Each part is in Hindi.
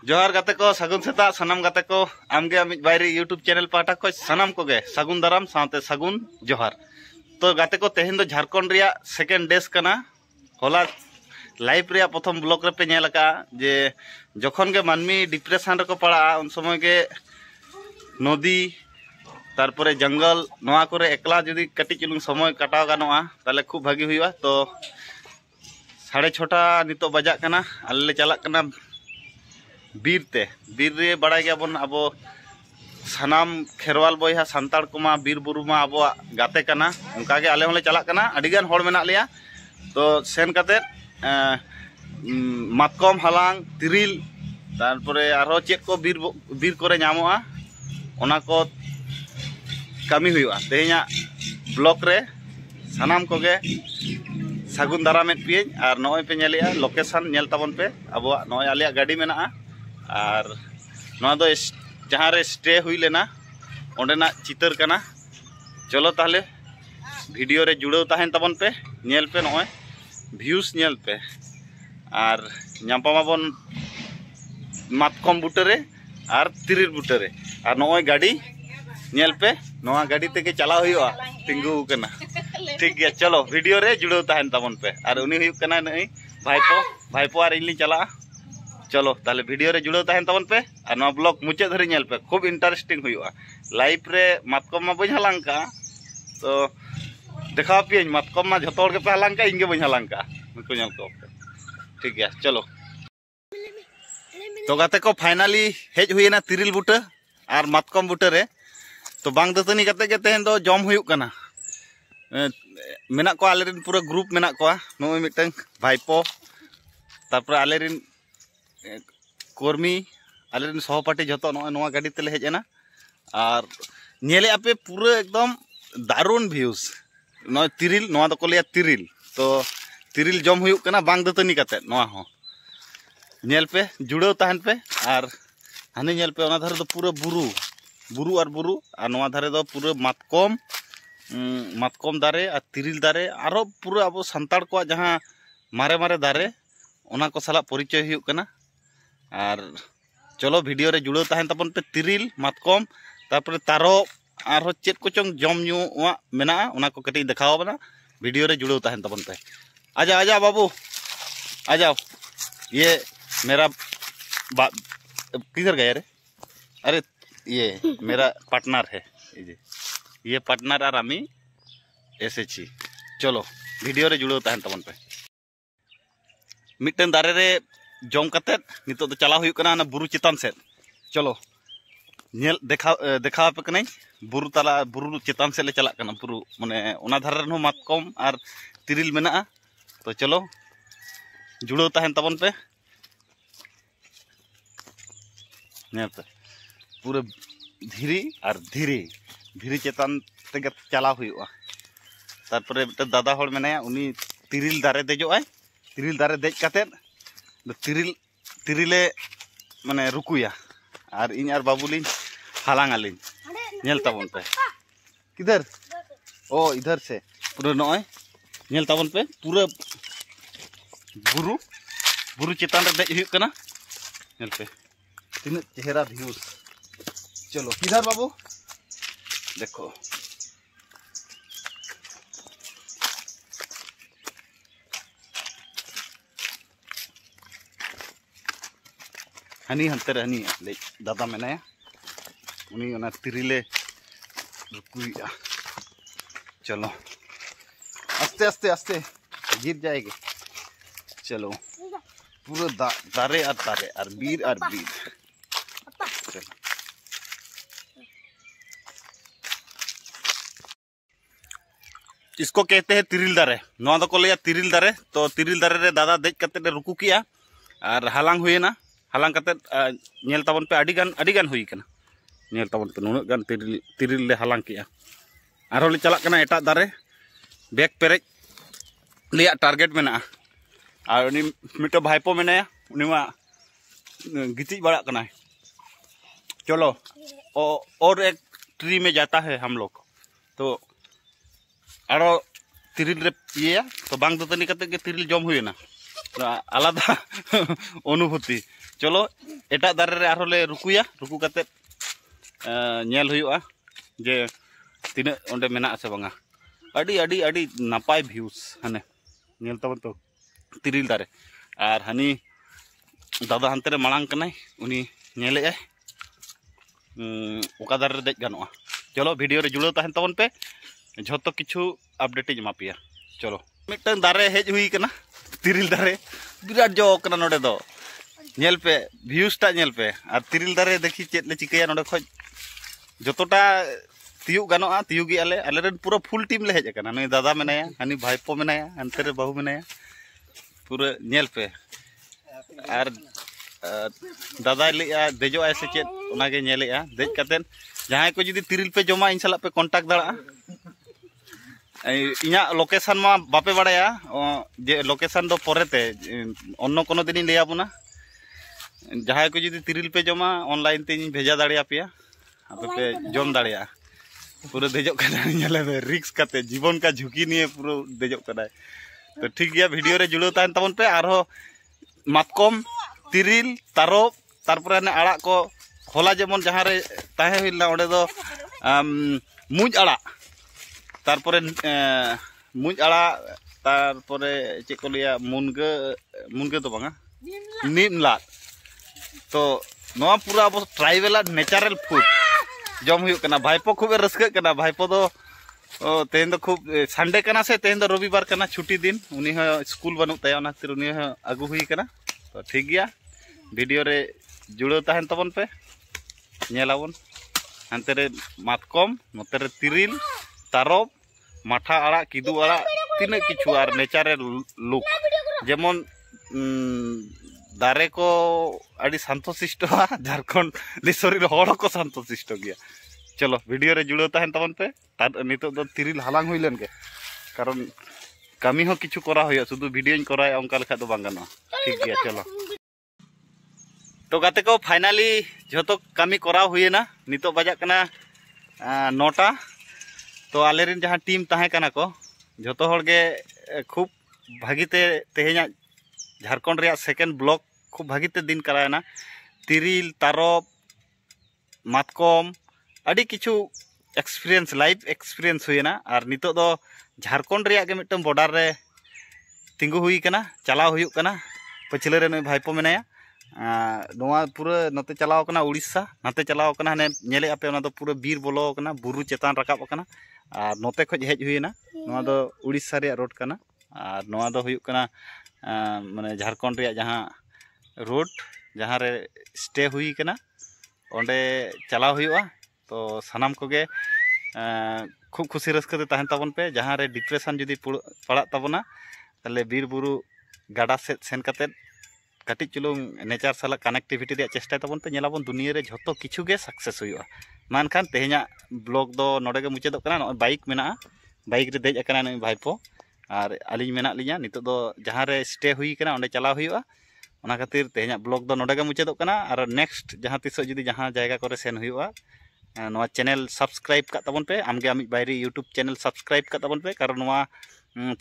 जोहार गाते को सगुन सेता सनम गाते को आमगे अमिज बायरी यूट्यूब चैनल पाटा को सनम को गे सगुन दाराम साथे सगुन जोहार। तो गाते को तेहन दो झारखंड रिया सेकेंड डेज कना होला लाइफ रिया प्रथम ब्लॉग रे पे नेल का जे जखन गे मानमी डिप्रेशन रे को पड़ा उन समय गे नदी तारपरे जंगल नोआ करे एकला जदि कटी चुलुंग समय कटाव गानोआ ताले खूब भागी हुईवा। तो 6:30 नितो बजा कना आले ले चला कना बीर रे बड़ा गया बन अब सानाम खेरवाल बया सानताड़ कोमा बीर बुरु मा अब गाते कना उनका गे आले होले चला कना अडिगान होड़ मेना लिया। तो सेन काते मातकम हालांग तिरिल तारपरे आरो चेक को बीर करे नामोआ ओना को कमी हुआ। तेहेኛ ब्लॉक रे सानाम को गे सगुन दारामेट पे और नय पे नेलिया लोकेशन नेल ताबन पे अब नय आलिया गाड़ी मेना और नवा दो जहाँ रे स्टे हुई लेना ओंडेना चितर कना। चलो ताहले वीडियो रे जुड़ाव ताहेन ताबन पे नेल पे नय व्यूज नेल पे और नापामाबन मातकम बुटरे और तिरिर बुटरे और नय गाड़ी नेल पे नवा गाड़ी तेगे चला हुआ तिंगू कना। ठीक गया चलो वीडियो रे जुड़ाव ताहेन ताबन पे और उनी हुई कना नई भाईपो और इनली चला। चलो ताले वीडियो रे जुड़ाव ताहेन ताबन पे और नवा ब्लॉग मुचाद धरी नेल पे खूब इंटरेस्टिंग हुआ। लाइफ रे मातकम मा बई हलांग का तो देखा पे मातकम मा झतो हड़ के पे हलांग का इनगे बई हलांग का नुको नेल को। ठीक गया चलो तो गाते को फाइनली हेज हुईना तिरिल बुटा और मातकम बुटा रे। तो बांग दतनी कते के तेहन दो जम हुयुक कना मेना को आलेरिन पूरा ग्रुप मेना को नोय मिटंग भाईपो तारपर आलेरिन कर्मी आलेरिन सहपाठी जतो नोआ गाड़ी तेले हेजना और नेले आपे पूरा एकदम दारुण व्यूज नोय तिरिल नोआ दो को लिया तिरिल। तो तिरिल जम हुयुक कना बांग दतनी कते नोआ हो नेल पे जुड़ाव ताहन पे और हानि नेल पे ओना धारे दो पूरा बुरु और नवा धारे दो पूरा मातकम दारे और तिरिल दारे आरो पूरा अब सानताड़ को जहाँ मारे मारे दारे ओना को साला परिचय हुयुक कना। और चलो वीडियो रे जुड़ाव ताहेन ताबन पे तिरिल मातकम तारपरे तारो आरो चेक को चोंग जम न्यूआ मेना ओना को कटी देखाओ बना वीडियो रे जुड़ाव ताहेन ताबन पे। आजा आजा बाबू आ जाओ ये मेरा किधर गया रे अरे ये मेरा पार्टनर है ये पार्टनर और आमी ऐसे छी। चलो वीडियो रे जुड़ाव ताहेन ताबन पे मिटन दारे रे जम कते नितो तो चला हुयुक कना ना बुरु चितान से। चलो नेल देखा पे कनाई बुरु तला बुरु चितान से ले चला कना बुरु माने ओना धारे रे मातकम और तिरिल मेना। तो चलो जुड़ाव ताहेन ताबन पे नेल पे पूरा धीरी चेतान तेगे चला हुआ। तारपरे दादा हड़ मेनाया उनी तिरिल दारे देजोय तिरिल दारे देज काते तिरिले माने रुकुया और इन और बाबूलिन हालांग आलिन नेल ताबन पे किधर ओ इधर से पूरा नय नेल ताबन पे पूरा बुरु चेतान रे देज हुयुक कना नेल पे तीन चेहरा व्यूज। चलो किधर बाबू देखो हनी हंते रे हनी ले दादा मेनाया उनी ओना तिरिले रुकुया। चलो आस्ते आस्ते आस्ते गिर जाएगी। चलो पूरा दारे और बीर चलो इसको कहते हैं तिरिल दारे नवा दो को लिया तिरिल दारे। तो तिरिल दारे रे दादा देज कते रुकू किया और हालांग हुईना हालांग कते नेल ताबन पे अडिगान हुई कना नेल ताबन पे नुनक गान तिरिल ले हालांग किया आरो ले चला कना एटा दारे बैग पेरेज लिया टारगेट मेना और उनी मिटो भाईपो मेनाया उनी मा गिती बड़ा कना। चलो और एक ट्री में जाता है हम लोग। तो आरो तिरिल रे पिया तो बांग दतनी कते के तिरिल जम हुईना आलादा अनुभूति चलो एटा दारे रे आरो ले रुकुया रुकु काते नेल हुयुआ जे तिना ओंडे मेना से बांगा अडी अडी अडी नापाय व्यूज हाने नेल तबन तो तिरिल दारे आर हानी दादा हानते रे मांग कनाय उनी नेले आय ओका दारे रे देज गानोआ चलो वीडियो रे जुड़ो तहन तबन पे झोतो किछु अपडेट जमा पिया चलो मिटन दारे हेज हुई कना तिरिल दारे बिराट जो कना नोडे दो नेल पे व्यूज टा नेल पे और तिरिल दारे देखी चेत ले चिकया नोडे खoj जोतोटा तियु गानोआ तियु गी आले रेन पूरा फुल टीम ले हेज कना नई दादा मेनाया हानी भाईपो मेनाया अंते रे बाहू मेनाया पूरा नेल पे और दादा लिया देजो ऐसे चेत उनागे नेलेआ देज कतेन जहां को जुदी तिरिल पे जमा इन साला पे कांटेक्ट दाड़ा इना लोकेशन मा बापे बाड़ाया जे लोकेशन दो परेते अन्य कोनो दिन लिया बुना जहां को जुदी तिरिल पे जमा ऑनलाइन ते भेजा दाड़िया पिया आपे पे जम दाड़िया पूरा देजो कना नेले रिक्स काते जीवन का झुकी निये पूरा देजो कना तो ठीक गया वीडियो रे जुड़ो तान तबन पे आरो मातकम तिरिल तारोब तारपरे ने आड़ा को खोला जेमन जहां रे ताहे हिलना ओडे दो मुज आड़ा तारपरे मुज आड़ा तारपरे चे को लिया मुनगे मुनगे तो बांगा नीमला तो नोआ पूरा अब ट्राइबल नेचुरल फूड जम हुई कना भाईपो खूब रस्क कना भाईपो दो तेन दो खूब संडे कना से तेन दो रविवार कना छुट्टी दिन उनी स्कूल बनू तया ओना खातिर उनी आगु हुई कना तो ठीक गया वीडियो रे जुड़ो तहन तबन पे नेलाबन हानते रे मातकम नोते रे तिरिल तारोब माठा आड़ा किदू आड़ा तीन किछु आर नेचुरल लुक जेमन दारे को अड़ी शांतशिष्ट झारखंड दिसोरी हड़ को शांतशिष्ट गया चलो वीडियो रे जुड़ो तहन तबन पे नितो दो तिरिल हालांग हुई लेन के कारण कमी हो किछु करा होय शुद्ध वीडियो कराया उनका लेखा दो बांग गाना ठीक गया चलो तो गाते को फाइनली जो कमी करा हुई ना नितो बजा कना 9टा तो आलेरिन जहाँ टीम तहे कना को जो हर गे खूब भागीते तेहेना झारखंड रे सेकेंड ब्लॉक खूब भागीते दिन करायना तिरिल तारोब मातकम अड़ी किछु एक्सपीरियंस लाइव एक्सपीरियंस हुईना और नितो दो झारखंड रे गे मिटन बॉर्डर रे तिंगु हुई कना चलाव हुई कना पछले रे नई भाईपो मेनाया नोआ पूरा नते चलाव कना उड़ीसा नाते चलाव कना हाने नेले आपे ओना दो पूरा बीर बोलो कना बुरु चेतान रकाब कना और नोते खज हेज हुईना नोआ दो उड़ीसा रे रोड कना और नोआ दो हुई कना माने झारखंड रे जहां रोड जहां रे स्टे हुई कना ओंडे चलाव हुईआ तो सनाम कोगे खूब खुशी रस्कते तहन तबन पे जहां रे डिप्रेशन जुदी पड़ा तबना ताले बीर बुरु गाडा सेन कते कटी चुलुंग नेचार साला कनेक्टिविटी रे चेष्टा तबन पे नेलाबन दुनिया रे झोतो किछु गे सक्सेस हुईआ मानखान तेहेना ब्लॉग दो नोडे गे मुचादो कना न बाइक मेना बाइक रे देज कना न भाईपो और आलिज मेना लिया नितो दो जहां रे स्टे हुई कना ओंडे चलाव हुईआ ओना खातिर तेहेना ब्लॉग दो नोडे गे मुचादो कना और नेक्स्ट जहां तिसो जुदी जहां जायगा करे सेन हुईआ नोआ चैनल सब्सक्राइब का तबन पे आमगे आमिज बायरी यूट्यूब चैनल सब्सक्राइब का तबन पे कारण नोआ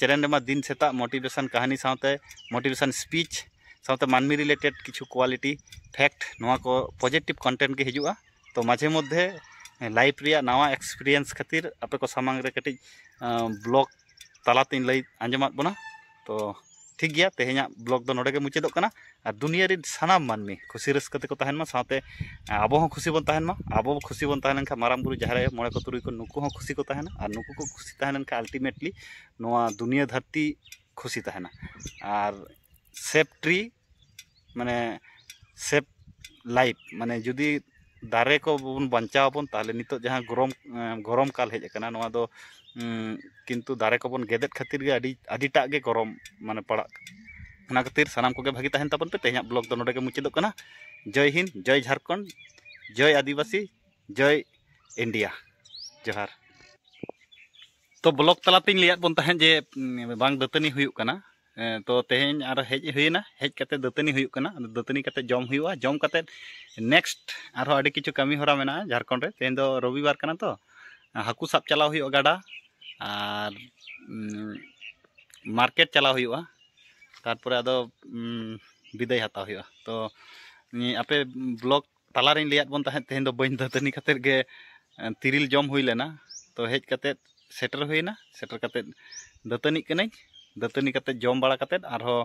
चैनल रे दिन सेता मोटिवेशन कहानी साथे मोटिवेशन स्पीच साथे मानमी रिलेटेड किछु क्वालिटी फैक्ट नोआ को पॉजिटिव कंटेंट के हिजुआ तो माझे मध्य लाइफ रिया नवा एक्सपीरियंस खातिर आपे को सामांग रे कटी ब्लॉग तालातीन लई आंजमात बना तो ठीक गया तेहेना ब्लॉग दो नोडे गे मुचादो कना और दुनिया रे सानाम मानमी खुशी रस्कते को तहन मा साथे आबो हो खुशी बन तहन मा आबो खुशी बन तहन का माराम बुरु जहारे मोड़े को तुरुई को नुकु हो खुशी को तहना और नुकु को खुशी तहन का अल्टीमेटली नोआ दुनिया धरती खुशी तहना और सेफ ट्री माने सेफ लाइफ माने जुदी दारे को बन बचावबन ताले नितो जहां गरम काल हेज कना नोआ दो किंतु दारे को बन गेदेत खातिर गे अडिटा गे गरम माने पड़ा ओना खातिर सानाम को गे भागी तहन तबन पे तेहेना ब्लॉग दो नोडे गे मुचादो कना जय हिंद जय झारखंड जय आदिवासी जय इंडिया जोहार तो ब्लॉग तलातीन लिया बन तहन जे बांग दतनी हुयुक कना तो तेहेन आर हेज हुईना हेज कते दतनी हुयुक कना दतनी कते जम हुयुआ जम कते नेक्स्ट आरो आडी किछु कमी होरा मेना झारखंड रे तेन दो रविवार कना तो हाकू साब चलाव हुयुआ गाडा और मार्केट चलाव हुयुआ तारपरे आदो विदाय हताव हुआ तो आपे ब्लॉग तालारे लियात बन तहें तेहें दो बइन दातनी कतेर गे तिरिल जम हुई लेना तो हेज कतेत सेटर हुईना सेटर कतेत दातनी कनई दातनी कतेत जम बाड़ा कतेत आरो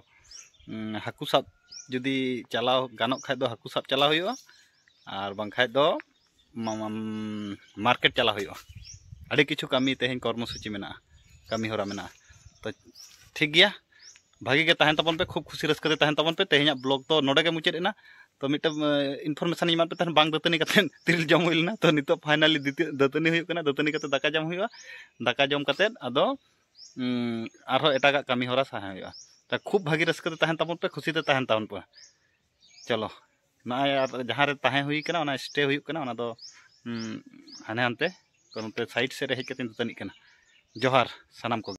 हाकू साब जुदी चलाव गानोक खाय दो हाकू साब चलाव हुआ और बांखाय दो मार्केट चलाव हुआ अड़ी किछु कामी तेहें कर्मसूची मेना कामी होरा मेना तो ठीक गया भागी के तहन तबन पे खूब खुशी रस्कते तहन तबन पे तेहें ब्लॉग तो नोडे के मुचाद एना तो मिट इनफरमेशन इमान पे तहन बांग दातनी कते तिरिल जम हुई लेना तो नितो फाइनली दातनी हुई कना दातनी कते दाका जम हुआ दाका जम कते आदो आरो एटागा कामी होरा साहा हुआ तो खूब भागी रस्कते तहन तबन पे खुशी ते तहन तबन पे चलो ना जहाँ रे तहें हुई कना ओना स्टे हुई कना ओना दो हाने हानते साइड से रे हेज कते दातनी कना जोहार सानाम को।